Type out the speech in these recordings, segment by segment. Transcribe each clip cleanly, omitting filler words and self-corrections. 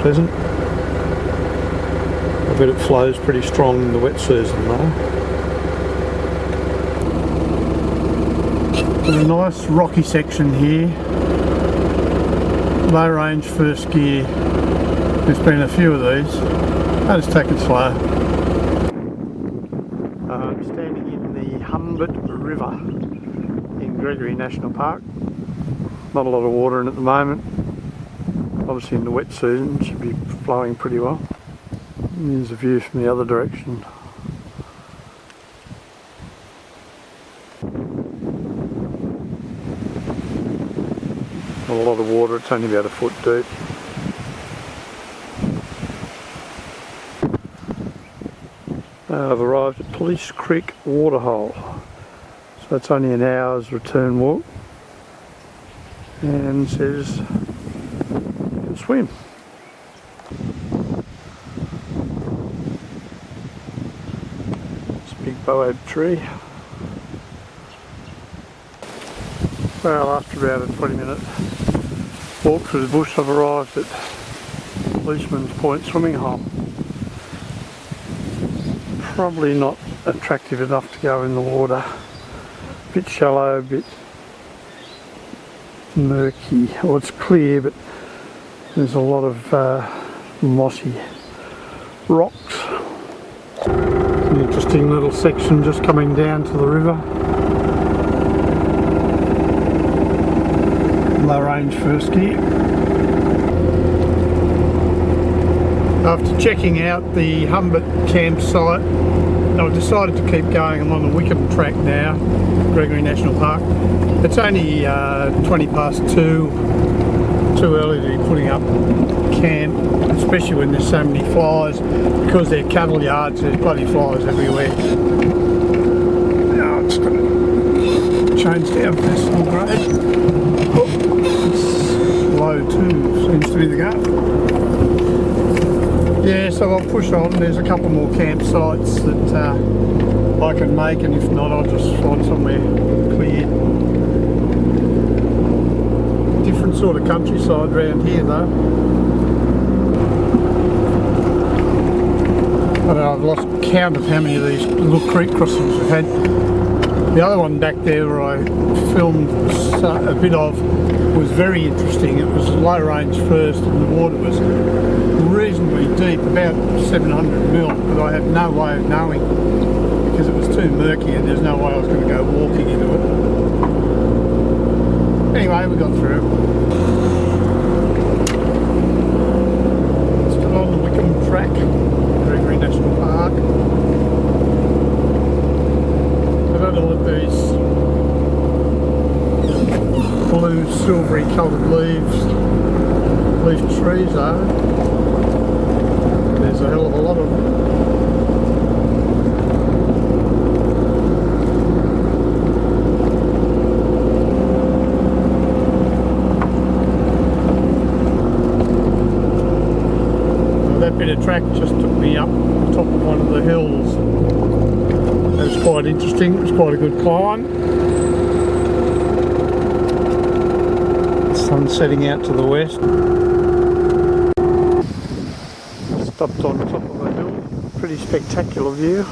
pleasant. I bet it flows pretty strong in the wet season though. There's a nice rocky section here. Low range first gear. There's been a few of these. I'll just take it slow. I'm standing in the Humbert River in Gregory National Park. Not a lot of water in at the moment. Obviously in the wet season it should be flowing pretty well. And here's a view from the other direction. Not a lot of water, it's only about a foot deep. I've arrived at Police Creek Waterhole, so it's only an hour's return walk, and says you can swim. It's a big boab tree. Well, after about a 20-minute walk through the bush, I've arrived at Policeman's Point swimming hole. Probably not attractive enough to go in the water. A bit shallow, a bit murky. Well, it's clear, but there's a lot of mossy rocks. An interesting little section just coming down to the river. Low range first gear. After checking out the Humbert campsite, I've decided to keep going. I'm on the Wickham track now, Gregory National Park. It's only 20 past 2, too early to be putting up camp, especially when there's so many flies. Because they're cattle yards, there's bloody flies everywhere. Now I'm just going to change down personal grade. Oh, it's low too, seems to be the go. Yeah, so I'll push on. There's a couple more campsites that I can make, and if not, I'll just find somewhere clear. Different sort of countryside around here though. I don't know, I've lost count of how many of these little creek crossings we've had. The other one back there where I filmed a bit of was very interesting. It was low range first and the water was reasonably deep, about 700 mil, but I had no way of knowing because it was too murky and there's no way I was going to go walking into it. Anyway, we got through. Still on the Wickham track, Gregory National Park. I've had a look at these blue silvery coloured leaf trees are. There's a hell of a lot of them. Well, that bit of track just took me up the top of one of the hills. That was quite interesting, it was quite a good climb. The sun's setting out to the west. Stopped on top of a hill, pretty spectacular view.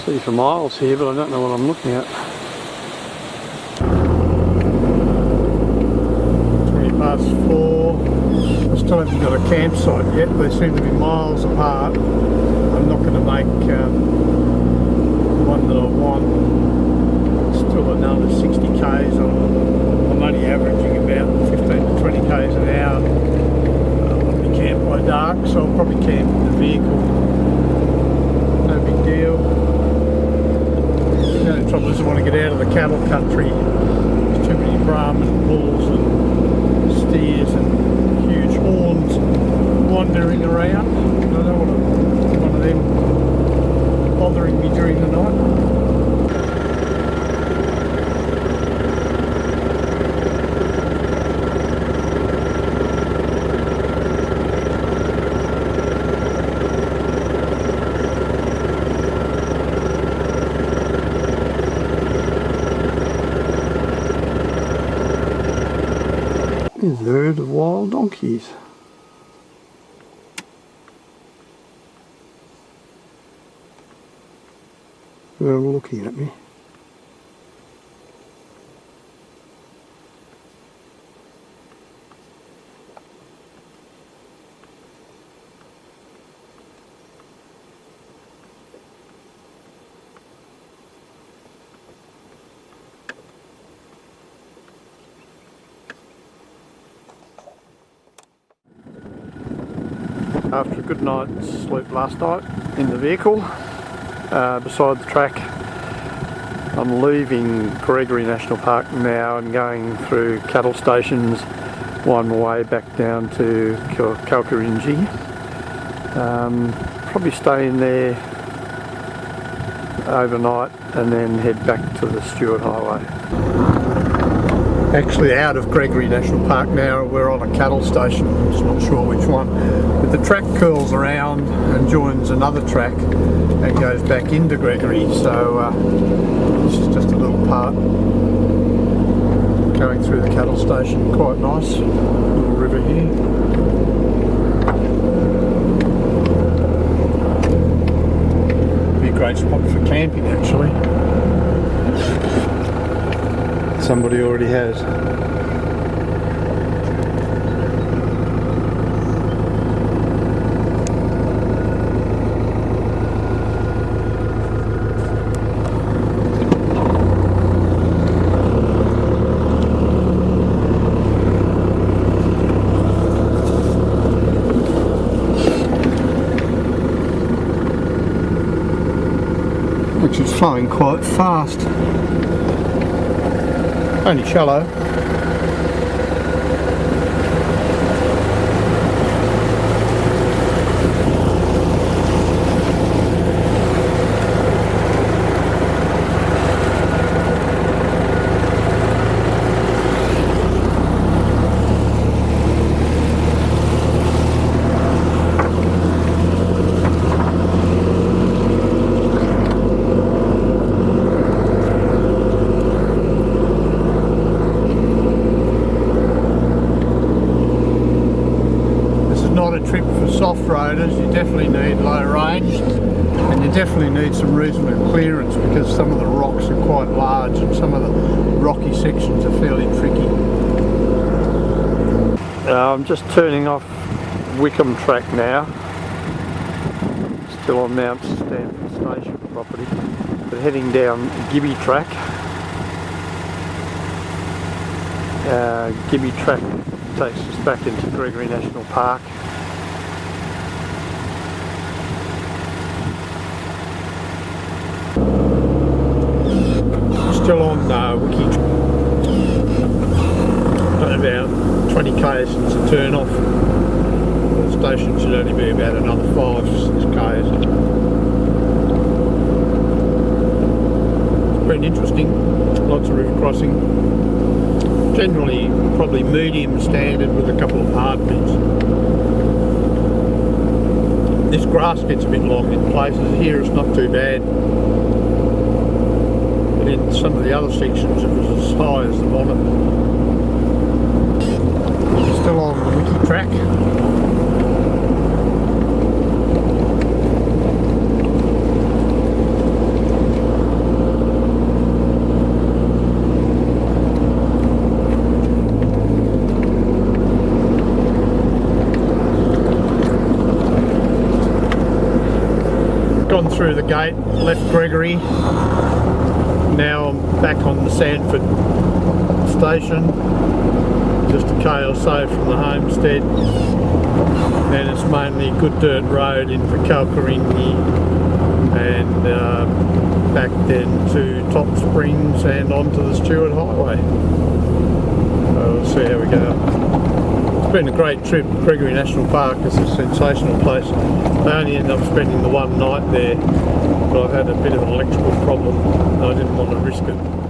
See for miles here, but I don't know what I'm looking at. 20 past 4. I still haven't got a campsite yet. They seem to be miles apart. I'm not going to make the one that I want. Still another 60 k's. I'm only averaging about 15 to 20 k's an hour. I'll probably camp by dark, so I'll probably camp in the vehicle. No big deal. The only trouble is I want to get out of the cattle country. There's too many Brahman bulls and steers and huge horns wandering around. I don't want one of them bothering me during the night. Here's a herd of wild donkeys. They're looking at me. After a good night's sleep last night in the vehicle beside the track, I'm leaving Gregory National Park now and going through cattle stations, one way back down to Kalkarindji. Probably stay in there overnight and then head back to the Stuart Highway. Actually out of Gregory National Park now, we're on a cattle station, I'm just not sure which one. But the track curls around and joins another track and goes back into Gregory, so this is just a little part going through the cattle station, quite nice. Little river here. Be a great spot for camping actually. Somebody already has. Which is flowing quite fast. Only shallow. Not a trip for soft roaders. You definitely need low range and you definitely need some reasonable clearance because some of the rocks are quite large and some of the rocky sections are fairly tricky. I'm just turning off Wickham track now, still on Mount Stanford Station property, but heading down Gibby track. Gibby track takes us back into Gregory National Park. Still on Wiki. About 20 k's since the turn off. The station should only be about another 5-6 k's. It's been interesting. Lots of river crossing. Generally probably medium standard with a couple of hard bits. This grass gets a bit long in places. Here it's not too bad. But in some of the other sections it was as high as the bonnet. Still on the Wiki track. Gone through the gate, left Gregory, now I'm back on the Sandford station, just a k or so from the homestead, and it's mainly a good dirt road into Kalkarindji and back then to Top Springs and onto the Stuart Highway. So we'll see how we go. It's been a great trip. Gregory National Park is a sensational place. I only ended up spending the one night there, but I've had a bit of an electrical problem and I didn't want to risk it.